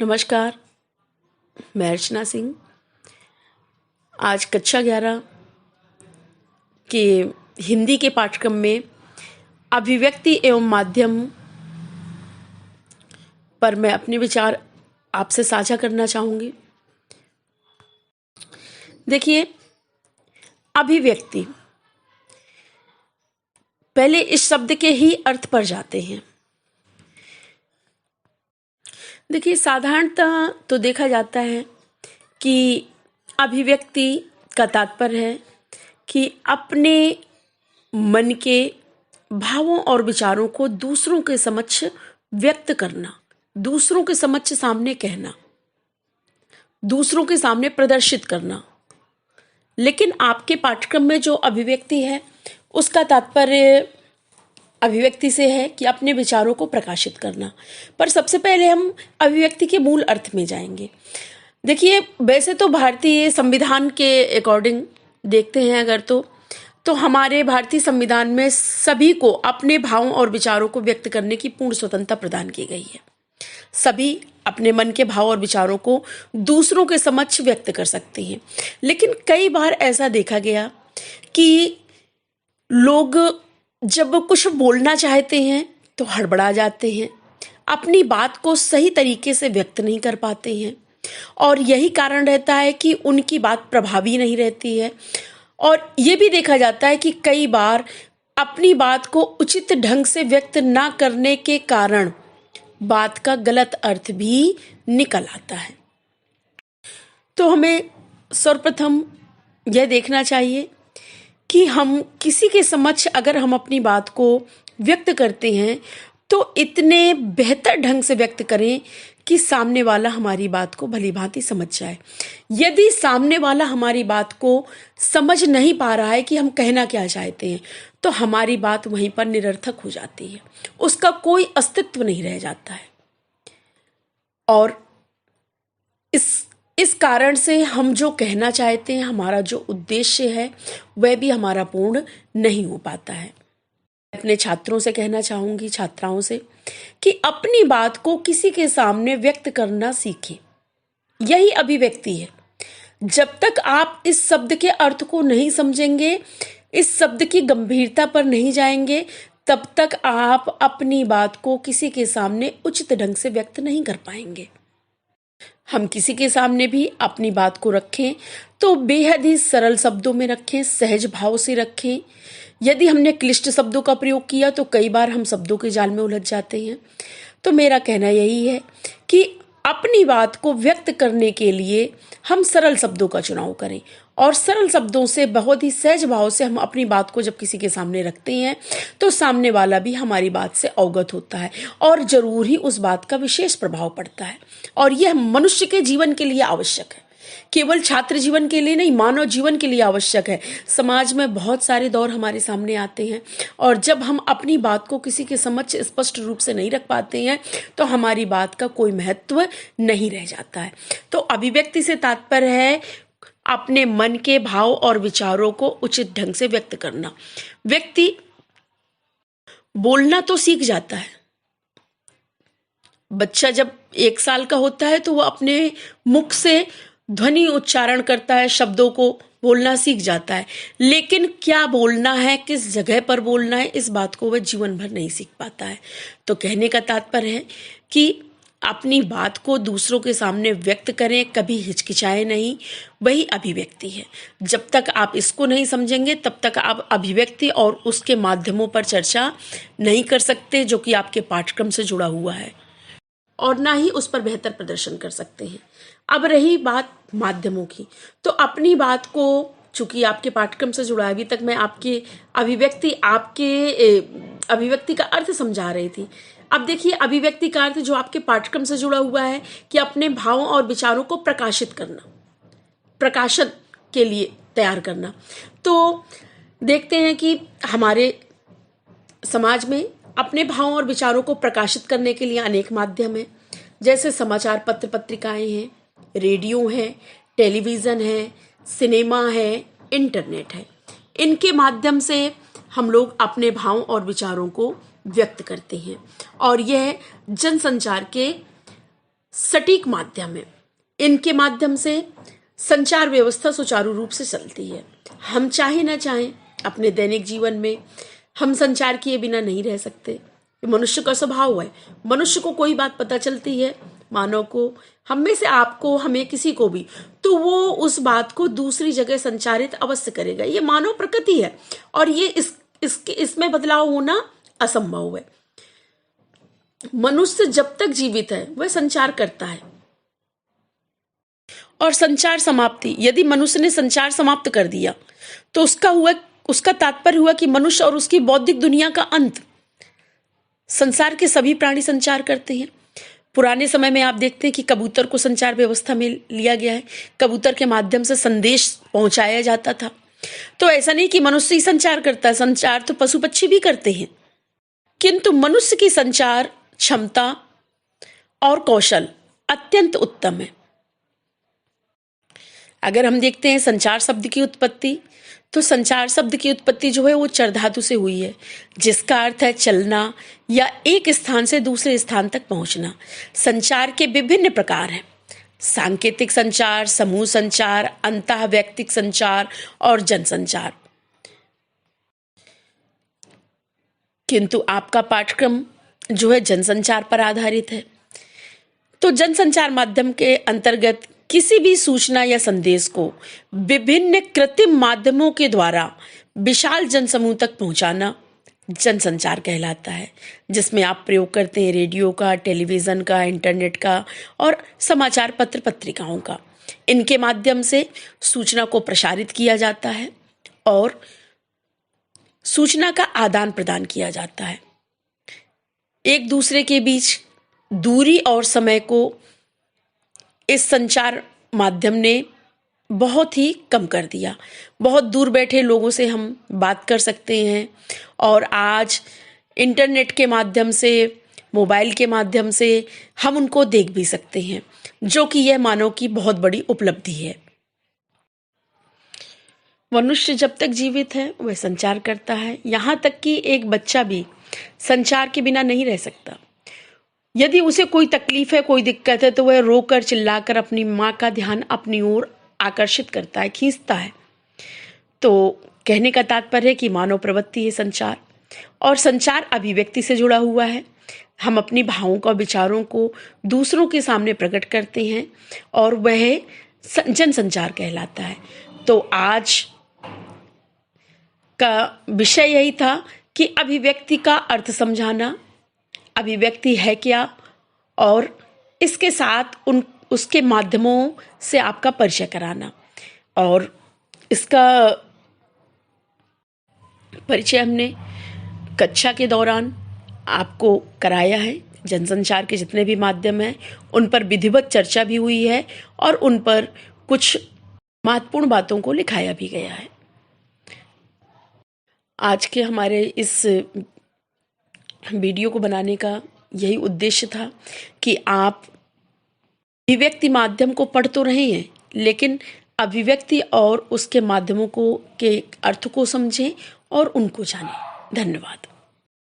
नमस्कार, मैं अर्चना सिंह। आज कक्षा 11 के हिंदी के पाठ्यक्रम में अभिव्यक्ति एवं माध्यम पर मैं अपने विचार आपसे साझा करना चाहूँगी। देखिए, अभिव्यक्ति, पहले इस शब्द के ही अर्थ पर जाते हैं। देखिए, साधारणतः तो देखा जाता है कि अभिव्यक्ति का तात्पर्य है कि अपने मन के भावों और विचारों को दूसरों के समक्ष व्यक्त करना, दूसरों के समक्ष सामने कहना, दूसरों के सामने प्रदर्शित करना। लेकिन आपके पाठ्यक्रम में जो अभिव्यक्ति है उसका तात्पर्य अभिव्यक्ति से है कि अपने विचारों को प्रकाशित करना। पर सबसे पहले हम अभिव्यक्ति के मूल अर्थ में जाएंगे। देखिए, वैसे तो भारतीय संविधान के अकॉर्डिंग देखते हैं अगर तो हमारे भारतीय संविधान में सभी को अपने भावों और विचारों को व्यक्त करने की पूर्ण स्वतंत्रता प्रदान की गई है। सभी अपने मन के भाव और विचारों को दूसरों के समक्ष व्यक्त कर सकते हैं। लेकिन कई बार ऐसा देखा गया कि लोग जब कुछ बोलना चाहते हैं तो हड़बड़ा जाते हैं, अपनी बात को सही तरीके से व्यक्त नहीं कर पाते हैं और यही कारण रहता है कि उनकी बात प्रभावी नहीं रहती है। और ये भी देखा जाता है कि कई बार अपनी बात को उचित ढंग से व्यक्त ना करने के कारण बात का गलत अर्थ भी निकल आता है। तो हमें सर्वप्रथम यह देखना चाहिए कि हम किसी के समक्ष अगर हम अपनी बात को व्यक्त करते हैं तो इतने बेहतर ढंग से व्यक्त करें कि सामने वाला हमारी बात को भली भांति समझ जाए। यदि सामने वाला हमारी बात को समझ नहीं पा रहा है कि हम कहना क्या चाहते हैं तो हमारी बात वहीं पर निरर्थक हो जाती है, उसका कोई अस्तित्व नहीं रह जाता है। और इस कारण से हम जो कहना चाहते हैं, हमारा जो उद्देश्य है वह भी हमारा पूर्ण नहीं हो पाता है। अपने छात्रों से कहना चाहूंगी, छात्राओं से, कि अपनी बात को किसी के सामने व्यक्त करना सीखें। यही अभिव्यक्ति है। जब तक आप इस शब्द के अर्थ को नहीं समझेंगे, इस शब्द की गंभीरता पर नहीं जाएंगे, तब तक आप अपनी बात को किसी के सामने उचित ढंग से व्यक्त नहीं कर पाएंगे। हम किसी के सामने भी अपनी बात को रखें तो बेहद ही सरल शब्दों में रखें, सहज भाव से रखें। यदि हमने क्लिष्ट शब्दों का प्रयोग किया तो कई बार हम शब्दों के जाल में उलझ जाते हैं। तो मेरा कहना यही है कि अपनी बात को व्यक्त करने के लिए हम सरल शब्दों का चुनाव करें और सरल शब्दों से बहुत ही सहज भाव से हम अपनी बात को जब किसी के सामने रखते हैं तो सामने वाला भी हमारी बात से अवगत होता है और जरूर ही उस बात का विशेष प्रभाव पड़ता है। और यह मनुष्य के जीवन के लिए आवश्यक है, केवल छात्र जीवन के लिए नहीं, मानव जीवन के लिए आवश्यक है। समाज में बहुत सारे दौर हमारे सामने आते हैं और जब हम अपनी बात को किसी के समक्ष स्पष्ट रूप से नहीं रख पाते हैं तो हमारी बात का कोई महत्व नहीं रह जाता है। तो अभिव्यक्ति से तात्पर्य है अपने मन के भाव और विचारों को उचित ढंग से व्यक्त करना। व्यक्ति बोलना तो सीख जाता है। बच्चा जब 1 साल का होता है तो वह अपने मुख से ध्वनि उच्चारण करता है, शब्दों को बोलना सीख जाता है। लेकिन क्या बोलना है, किस जगह पर बोलना है, इस बात को वह जीवन भर नहीं सीख पाता है। तो कहने का तात्पर्य है कि अपनी बात को दूसरों के सामने व्यक्त करें, कभी हिचकिचाए नहीं, वही अभिव्यक्ति है। जब तक आप इसको नहीं समझेंगे तब तक आप अभिव्यक्ति और उसके माध्यमों पर चर्चा नहीं कर सकते जो कि आपके पाठ्यक्रम से जुड़ा हुआ है, और ना ही उस पर बेहतर प्रदर्शन कर सकते हैं। अब रही बात माध्यमों की, तो अपनी बात को, चूंकि आपके पाठ्यक्रम से जुड़ा है, अभी तक मैं आपके अभिव्यक्ति का अर्थ समझा रही थी। अब देखिए, अभिव्यक्ति का अर्थ जो आपके पाठ्यक्रम से जुड़ा हुआ है कि अपने भावों और विचारों को प्रकाशित करना, प्रकाशन के लिए तैयार करना। तो देखते हैं कि हमारे समाज में अपने भावों और विचारों को प्रकाशित करने के लिए अनेक माध्यम हैं, जैसे समाचार पत्र पत्रिकाएं हैं, रेडियो है, टेलीविज़न है, सिनेमा है, इंटरनेट है। इनके माध्यम से हम लोग अपने भावों और विचारों को व्यक्त करते हैं और यह जनसंचार के सटीक माध्यम है। इनके माध्यम से संचार व्यवस्था सुचारू रूप से चलती है। हम चाहे ना चाहें अपने दैनिक जीवन में हम संचार किए बिना नहीं रह सकते। ये मनुष्य का स्वभाव है। मनुष्य को कोई बात पता चलती है, मानव को, हम में से आपको, हमें, किसी को भी, तो वो उस बात को दूसरी जगह संचारित अवश्य करेगा। ये मानव प्रकृति है और ये इसमें बदलाव होना असंभव है। मनुष्य जब तक जीवित है वह संचार करता है और संचार समाप्ति, यदि मनुष्य ने संचार समाप्त कर दिया तो उसका तात्पर्य हुआ कि मनुष्य और उसकी बौद्धिक दुनिया का अंत। संसार के सभी प्राणी संचार करते हैं। पुराने समय में आप देखते हैं कि कबूतर को संचार व्यवस्था में लिया गया है। कबूतर के माध्यम से संदेश पहुंचाया जाता था। तो ऐसा नहीं कि मनुष्य ही संचार करता है, संचार तो पशु पक्षी भी करते हैं, किंतु मनुष्य की संचार क्षमता और कौशल अत्यंत उत्तम है। अगर हम देखते हैं संचार शब्द की उत्पत्ति, तो संचार शब्द की उत्पत्ति जो है वो चर धातु से हुई है, जिसका अर्थ है चलना या एक स्थान से दूसरे स्थान तक पहुंचना। संचार के विभिन्न प्रकार हैं: सांकेतिक संचार, समूह संचार, अंतः वैयक्तिक संचार और जनसंचार। किंतु आपका पाठ्यक्रम जो है जनसंचार पर आधारित है, तो जनसंचार माध्यम के अंतर्गत किसी भी सूचना या संदेश को विभिन्न कृत्रिम माध्यमों के द्वारा विशाल जनसमूह तक पहुंचाना जनसंचार कहलाता है, जिसमें आप प्रयोग करते हैं रेडियो का, टेलीविजन का, इंटरनेट का और समाचार पत्र पत्रिकाओं का। इनके माध्यम से सूचना को प्रसारित किया जाता है और सूचना का आदान प्रदान किया जाता है। एक दूसरे के बीच दूरी और समय को इस संचार माध्यम ने बहुत ही कम कर दिया। बहुत दूर बैठे लोगों से हम बात कर सकते हैं और आज इंटरनेट के माध्यम से, मोबाइल के माध्यम से हम उनको देख भी सकते हैं, जो कि यह मानव की बहुत बड़ी उपलब्धि है। मनुष्य जब तक जीवित है वह संचार करता है। यहाँ तक कि एक बच्चा भी संचार के बिना नहीं रह सकता। यदि उसे कोई तकलीफ है, कोई दिक्कत है, तो वह रोकर चिल्लाकर अपनी माँ का ध्यान अपनी ओर आकर्षित करता है, खींचता है। तो कहने का तात्पर्य है कि मानव प्रवृत्ति है संचार, और संचार अभिव्यक्ति से जुड़ा हुआ है। हम अपनी भावों का, विचारों को दूसरों के सामने प्रकट करते हैं और वह जनसंचार कहलाता है। तो आज का विषय यही था कि अभिव्यक्ति का अर्थ समझाना, अभिव्यक्ति है क्या, और इसके साथ उसके माध्यमों से आपका परिचय कराना। और इसका परिचय हमने कक्षा के दौरान आपको कराया है। जनसंचार के जितने भी माध्यम हैं उन पर विधिवत चर्चा भी हुई है और उन पर कुछ महत्वपूर्ण बातों को लिखाया भी गया है। आज के हमारे इस वीडियो को बनाने का यही उद्देश्य था कि आप अभिव्यक्ति माध्यम को पढ़ तो रहे हैं, लेकिन अभिव्यक्ति और उसके माध्यमों को के अर्थ को समझें और उनको जानें। धन्यवाद।